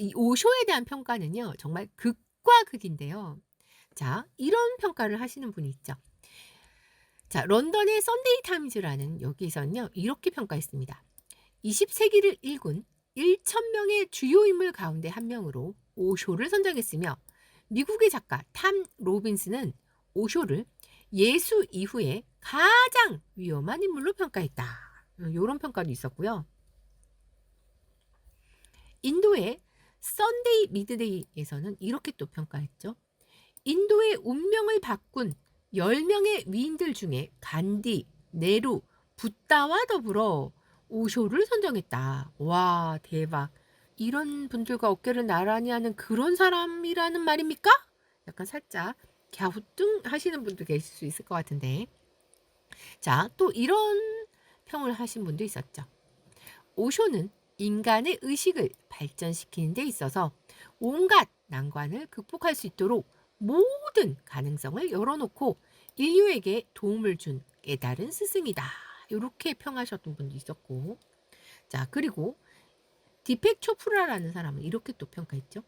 이 오쇼에 대한 평가는요, 정말 극과 극인데요. 자, 이런 평가를 하시는 분이 있죠. 자, 런던의 썬데이 타임즈라는 여기서는요, 이렇게 평가했습니다. 20세기를 일군 1,000명의 주요 인물 가운데 한 명으로 오쇼를 선정했으며 미국의 작가 탐 로빈스는 오쇼를 예수 이후에 가장 위험한 인물로 평가했다. 이런 평가도 있었고요. 인도의 썬데이 미드데이에서는 이렇게 또 평가했죠. 인도의 운명을 바꾼 10명의 위인들 중에 간디, 네루, 붓다와 더불어 오쇼를 선정했다. 와, 대박. 이런 분들과 어깨를 나란히 하는 그런 사람이라는 말입니까? 약간 살짝 갸우뚱 하시는 분도 계실 수 있을 것 같은데. 자, 또 이런 평을 하신 분도 있었죠. 오쇼는 인간의 의식을 발전시키는 데 있어서 온갖 난관을 극복할 수 있도록 모든 가능성을 열어놓고 인류에게 도움을 준 깨달은 스승이다. 이렇게 평하셨던 분도 있었고, 자, 그리고 디펙 초프라라는 사람은 이렇게 또 평가했죠.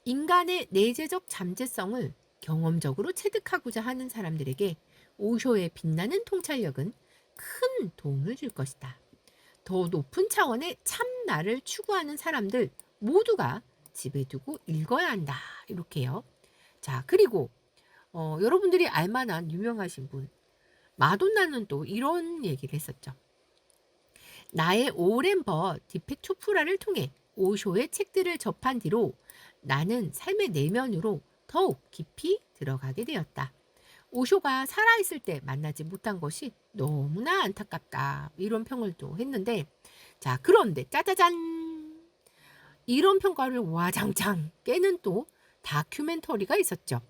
인간의 내재적 잠재성을 경험적으로 체득하고자 하는 사람들에게 오쇼의 빛나는 통찰력은 큰 도움을 줄 것이다. 더 높은 차원의 참나를 추구하는 사람들 모두가 집에 두고 읽어야 한다. 이렇게요. 자, 그리고 여러분들이 알만한 유명하신 분 마돈나는 또 이런 얘기를 했었죠. 나의 오랜 버 디펙 초프라를 통해 오쇼의 책들을 접한 뒤로 나는 삶의 내면으로 더욱 깊이 들어가게 되었다. 오쇼가 살아있을 때 만나지 못한 것이 너무나 안타깝다. 이런 평을 또 했는데, 자, 그런데 짜자잔! 이런 평가를 와장창 깨는 또 다큐멘터리가 있었죠.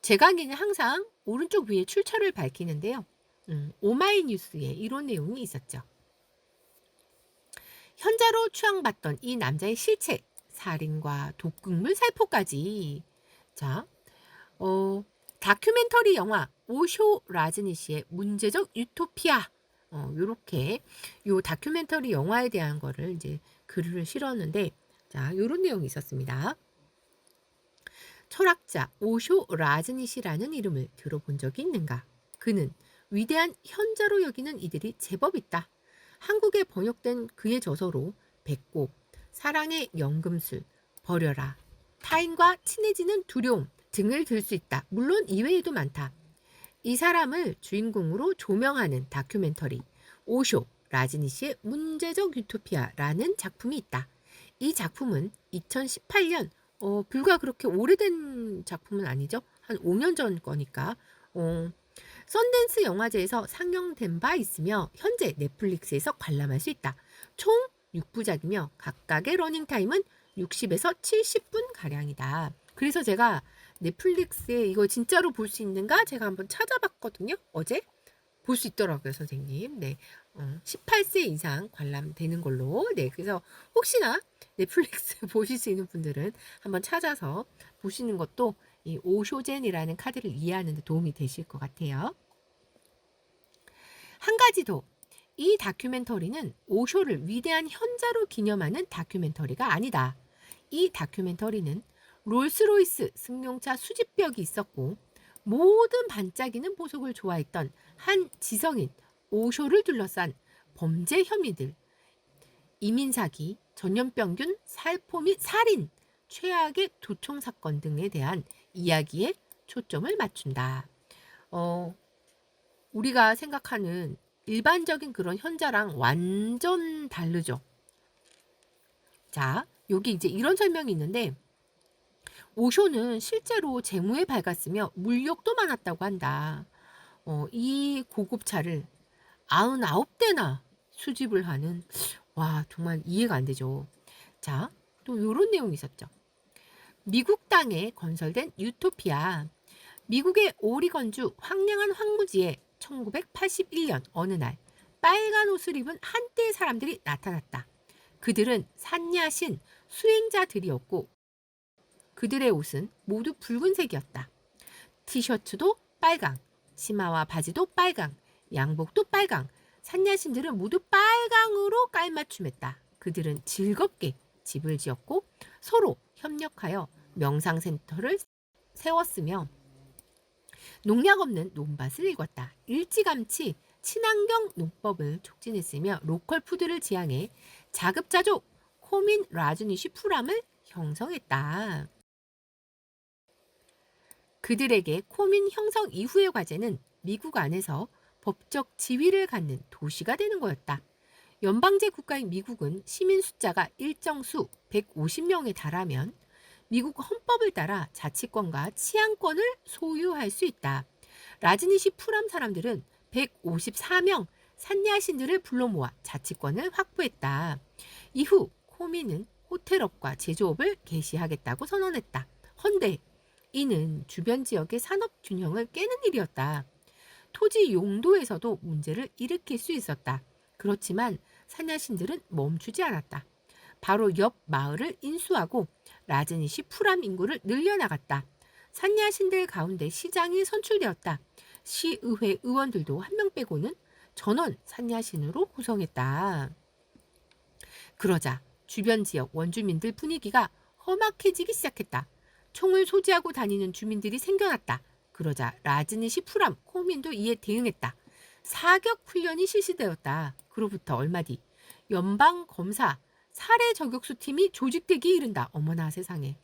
제강에는 항상 오른쪽 위에 출처를 밝히는데요. 오마이뉴스에 이런 내용이 있었죠. 현자로 추앙받던 이 남자의 실체, 살인과 독극물 살포까지. 자, 다큐멘터리 영화 오쇼 라즈니시의 문제적 유토피아. 요렇게 요 다큐멘터리 영화에 대한 거를 이제 글을 실었는데, 자, 요런 내용이 있었습니다. 철학자 오쇼 라즈니시라는 이름을 들어본 적이 있는가? 그는 위대한 현자로 여기는 이들이 제법 있다. 한국에 번역된 그의 저서로 배꼽, 사랑의 연금술, 버려라, 타인과 친해지는 두려움 등을 들 수 있다. 물론 이외에도 많다. 이 사람을 주인공으로 조명하는 다큐멘터리 오쇼 라즈니시의 문제적 유토피아라는 작품이 있다. 이 작품은 2018년 불과 그렇게 오래된 작품은 아니죠. 한 5년 전 거니까. 썬댄스 영화제에서 상영된 바 있으며 현재 넷플릭스에서 관람할 수 있다. 총 6부작이며 각각의 러닝타임은 60에서 70분 가량이다. 그래서 제가 넷플릭스에 이거 진짜로 볼 수 있는가 제가 한번 찾아봤거든요. 어제 볼 수 있더라고요, 선생님. 네, 18세 이상 관람되는 걸로. 네, 그래서 혹시나 넷플릭스 보실 수 있는 분들은 한번 찾아서 보시는 것도 이 오쇼젠이라는 카드를 이해하는 데 도움이 되실 것 같아요. 한 가지 더. 이 다큐멘터리는 오쇼를 위대한 현자로 기념하는 다큐멘터리가 아니다. 이 다큐멘터리는 롤스로이스 승용차 수집벽이 있었고 모든 반짝이는 보석을 좋아했던 한 지성인 오쇼를 둘러싼 범죄 혐의들, 이민사기, 전염병균, 살포 및 살인, 최악의 도청 사건 등에 대한 이야기에 초점을 맞춘다. 우리가 생각하는 일반적인 그런 현자랑 완전 다르죠. 자, 여기 이제 이런 설명이 있는데 오쇼는 실제로 재무에 밝았으며 물욕도 많았다고 한다. 이 고급차를 99대나 수집을 하는, 와, 정말 이해가 안 되죠. 자, 또 이런 내용이 있었죠. 미국 땅에 건설된 유토피아. 미국의 오리건주 황량한 황무지에 1981년 어느 날 빨간 옷을 입은 한때의 사람들이 나타났다. 그들은 산야신 수행자들이었고 그들의 옷은 모두 붉은색이었다. 티셔츠도 빨강, 치마와 바지도 빨강, 양복도 빨강. 산야신들은 모두 빨강으로 깔맞춤했다. 그들은 즐겁게 집을 지었고 서로 협력하여 명상센터를 세웠으며 농약 없는 논밭을 일궜다. 일찌감치 친환경 농법을 촉진했으며 로컬 푸드를 지향해 자급자족 코민 라주니시 프람을 형성했다. 그들에게 코민 형성 이후의 과제는 미국 안에서 법적 지위를 갖는 도시가 되는 거였다. 연방제 국가인 미국은 시민 숫자가 일정 수 150명에 달하면 미국 헌법을 따라 자치권과 치안권을 소유할 수 있다. 라즈니시 프람 사람들은 154명 산야신들을 불러 모아 자치권을 확보했다. 이후 코민은 호텔업과 제조업을 개시하겠다고 선언했다. 헌데 이는 주변 지역의 산업 균형을 깨는 일이었다. 토지 용도에서도 문제를 일으킬 수 있었다. 그렇지만 산야신들은 멈추지 않았다. 바로 옆 마을을 인수하고 라즈니시 프람 인구를 늘려나갔다. 산야신들 가운데 시장이 선출되었다. 시의회 의원들도 한 명 빼고는 전원 산야신으로 구성했다. 그러자 주변 지역 원주민들 분위기가 험악해지기 시작했다. 총을 소지하고 다니는 주민들이 생겨났다. 그러자 라즈니시 프람 코민도 이에 대응했다. 사격 훈련이 실시되었다. 그로부터 얼마 뒤 연방 검사 살해 저격수 팀이 조직되기 이른다. 어머나 세상에.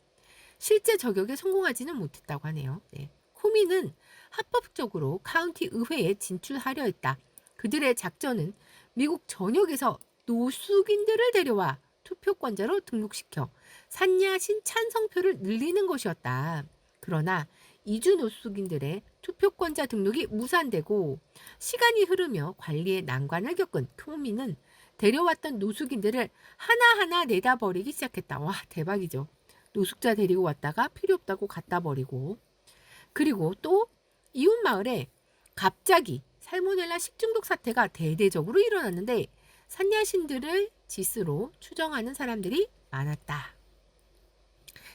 실제 저격에 성공하지는 못했다고 하네요. 네. 코민은 합법적으로 카운티 의회에 진출하려 했다. 그들의 작전은 미국 전역에서 노숙인들을 데려와 투표권자로 등록시켜 산야신 찬성표를 늘리는 것이었다. 그러나 이주 노숙인들의 투표권자 등록이 무산되고 시간이 흐르며 관리에 난관을 겪은 코민은 데려왔던 노숙인들을 하나하나 내다 버리기 시작했다. 와, 대박이죠. 노숙자 데리고 왔다가 필요 없다고 갖다 버리고. 그리고 또 이웃 마을에 갑자기 살모넬라 식중독 사태가 대대적으로 일어났는데 산야신들을 지스로 추정하는 사람들이 많았다.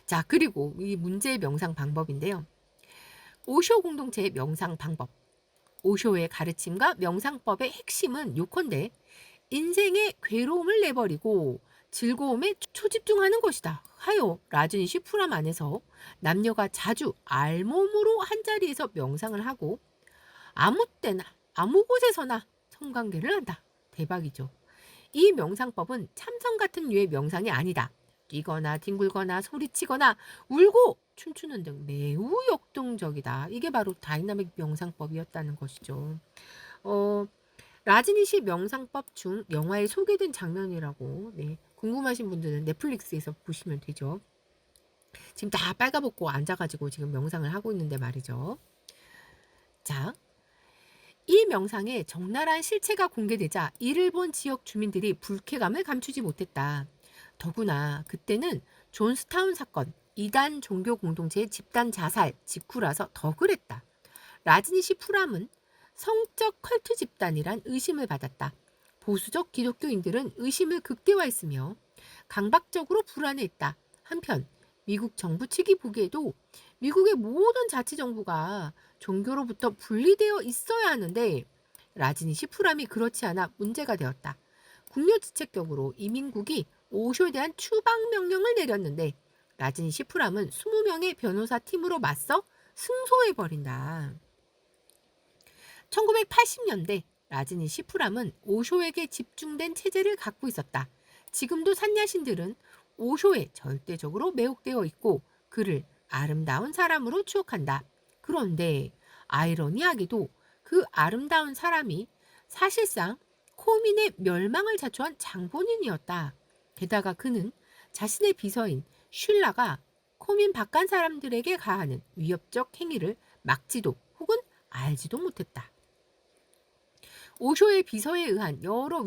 자, 그리고 이 문제의 명상 방법인데요. 오쇼 공동체의 명상 방법. 오쇼의 가르침과 명상법의 핵심은 요컨대 인생의 괴로움을 내버리고 즐거움에 초집중하는 것이다. 하여 라즈니시 프람 안에서 남녀가 자주 알몸으로 한자리에서 명상을 하고 아무 때나 아무 곳에서나 성관계를 한다. 대박이죠. 이 명상법은 참선 같은 류의 명상이 아니다. 뛰거나 뒹굴거나 소리치거나 울고 춤추는 등 매우 역동적이다. 이게 바로 다이나믹 명상법이었다는 것이죠. 라즈니시 명상법 중 영화에 소개된 장면이라고 궁금하신 분들은 넷플릭스에서 보시면 되죠. 지금 다 빨가벗고 앉아가지고 지금 명상을 하고 있는데 말이죠. 자, 이 명상에 적나라한 실체가 공개되자 이를 본 지역 주민들이 불쾌감을 감추지 못했다. 더구나 그때는 존스타운 사건, 이단 종교 공동체의 집단 자살 직후라서 더 그랬다. 라즈니시 프람은 성적 컬트 집단이란 의심을 받았다. 보수적 기독교인들은 의심을 극대화했으며 강박적으로 불안해했다. 한편 미국 정부 측이 보기에도 미국의 모든 자치정부가 종교로부터 분리되어 있어야 하는데 라즈니시 프람이 그렇지 않아 문제가 되었다. 국료지책격으로 이민국이 오쇼에 대한 추방 명령을 내렸는데 라즈니시 프람은 20명의 변호사 팀으로 맞서 승소해버린다. 1980년대 라즈니시 프람은 오쇼에게 집중된 체제를 갖고 있었다. 지금도 산야신들은 오쇼에 절대적으로 매혹되어 있고 그를 아름다운 사람으로 추억한다. 그런데 아이러니하게도 그 아름다운 사람이 사실상 코민의 멸망을 자초한 장본인이었다. 게다가 그는 자신의 비서인 슐라가 코민 바깥 사람들에게 가하는 위협적 행위를 막지도 혹은 알지도 못했다. 오쇼의 비서에 의한 여러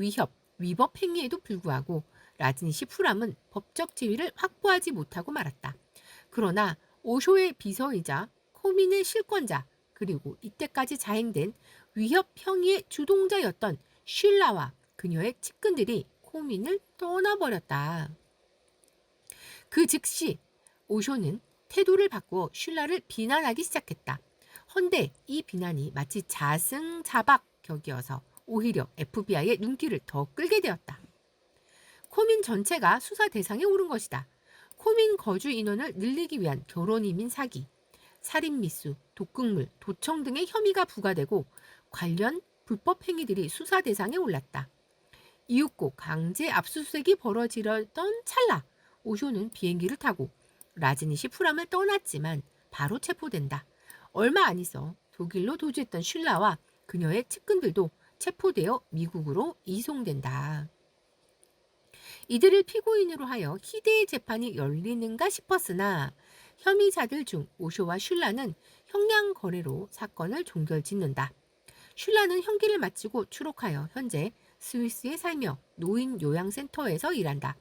위법 행위에도 불구하고 라즈니시 프람은 법적 지위를 확보하지 못하고 말았다. 그러나 오쇼의 비서이자 코민의 실권자 그리고 이때까지 자행된 위협 행위의 주동자였던 슐라와 그녀의 측근들이 코민을 떠나버렸다. 그 즉시 오쇼는 태도를 바꾸어 슐라를 비난하기 시작했다. 헌데 이 비난이 마치 자승자박 격이어서 오히려 FBI의 눈길을 더 끌게 되었다. 코민 전체가 수사 대상에 오른 것이다. 코민 거주 인원을 늘리기 위한 결혼 이민 사기, 살인 미수, 독극물, 도청 등의 혐의가 부과되고 관련 불법 행위들이 수사 대상에 올랐다. 이윽고 강제 압수수색이 벌어지려던 찰나 오쇼는 비행기를 타고 라즈니시 프람을 떠났지만 바로 체포된다. 얼마 안 있어 독일로 도주했던 슐라와 그녀의 측근들도 체포되어 미국으로 이송된다. 이들을 피고인으로 하여 희대의 재판이 열리는가 싶었으나 혐의자들 중 오쇼와 슐라는 형량 거래로 사건을 종결짓는다. 슐라는 형기를 마치고 추록하여 현재 스위스에 살며 노인 요양센터에서 일한다.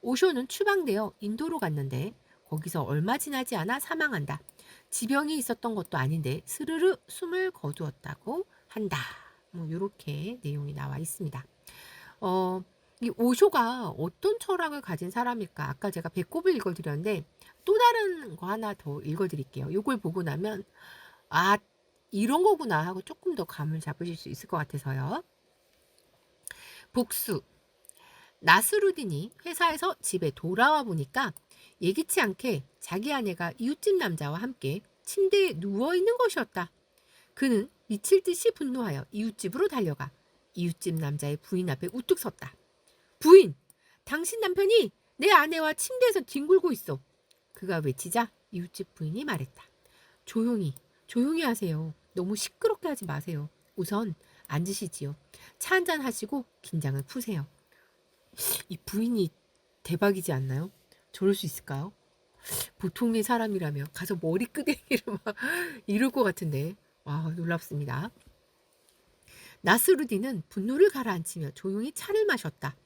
오쇼는 추방되어 인도로 갔는데 거기서 얼마 지나지 않아 사망한다. 지병이 있었던 것도 아닌데 스르르 숨을 거두었다고 한다. 뭐 이렇게 내용이 나와 있습니다. 이 오쇼가 어떤 철학을 가진 사람일까? 아까 제가 배꼽을 읽어드렸는데 또 다른 거 하나 더 읽어드릴게요. 이걸 보고 나면 아 이런 거구나 하고 조금 더 감을 잡으실 수 있을 것 같아서요. 복수. 나스루딘이 회사에서 집에 돌아와 보니까 예기치 않게 자기 아내가 이웃집 남자와 함께 침대에 누워있는 것이었다. 그는 미칠 듯이 분노하여 이웃집으로 달려가 이웃집 남자의 부인 앞에 우뚝 섰다. 부인! 당신 남편이 내 아내와 침대에서 뒹굴고 있어. 그가 외치자 이웃집 부인이 말했다. 조용히 하세요. 너무 시끄럽게 하지 마세요. 우선 앉으시지요. 차 한잔 하시고 긴장을 푸세요. 이 부인이 대박이지 않나요? 저럴 수 있을까요? 보통의 사람이라면 가서 머리끄댕이를 막 이럴 것 같은데 와 놀랍습니다. 나스루딘은 분노를 가라앉히며 조용히 차를 마셨다.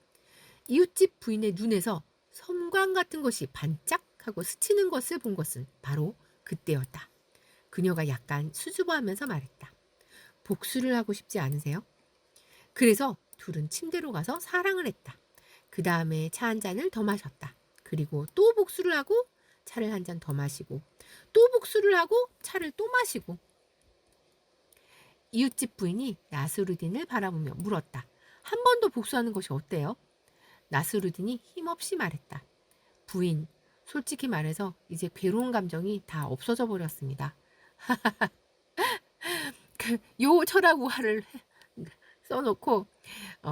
이웃집 부인의 눈에서 섬광 같은 것이 반짝하고 스치는 것을 본 것은 바로 그때였다. 그녀가 약간 수줍어하면서 말했다. 복수를 하고 싶지 않으세요? 그래서 둘은 침대로 가서 사랑을 했다. 그 다음에 차 한 잔을 더 마셨다. 그리고 또 복수를 하고 차를 한 잔 더 마시고 또 복수를 하고 차를 또 마시고 이웃집 부인이 나스루딘을 바라보며 물었다. 한 번 더 복수하는 것이 어때요? 나스루딘이 힘없이 말했다. 부인, 솔직히 말해서 이제 괴로운 감정이 다 없어져 버렸습니다. 요 철학 우화를 써놓고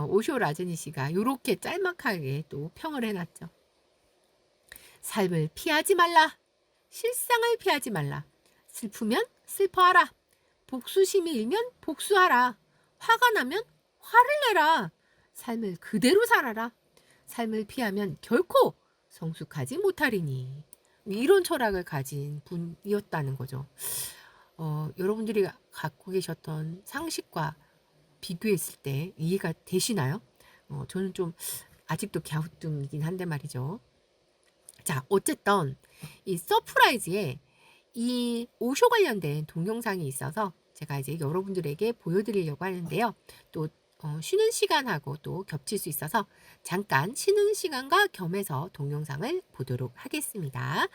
오쇼 라즈니 씨가 이렇게 짤막하게 또 평을 해놨죠. 삶을 피하지 말라. 실상을 피하지 말라. 슬프면 슬퍼하라. 복수심이 일면 복수하라. 화가 나면 화를 내라. 삶을 그대로 살아라. 삶을 피하면 결코 성숙하지 못하리니. 이런 철학을 가진 분이었다는 거죠. 여러분들이 갖고 계셨던 상식과 비교했을 때 이해가 되시나요? 저는 좀 아직도 갸우뚱이긴 한데 말이죠. 자, 어쨌든 이 서프라이즈에 이 오쇼 관련된 동영상이 있어서 제가 이제 여러분들에게 보여드리려고 하는데요. 또 쉬는 시간하고 또 겹칠 수 있어서 잠깐 쉬는 시간과 겸해서 동영상을 보도록 하겠습니다.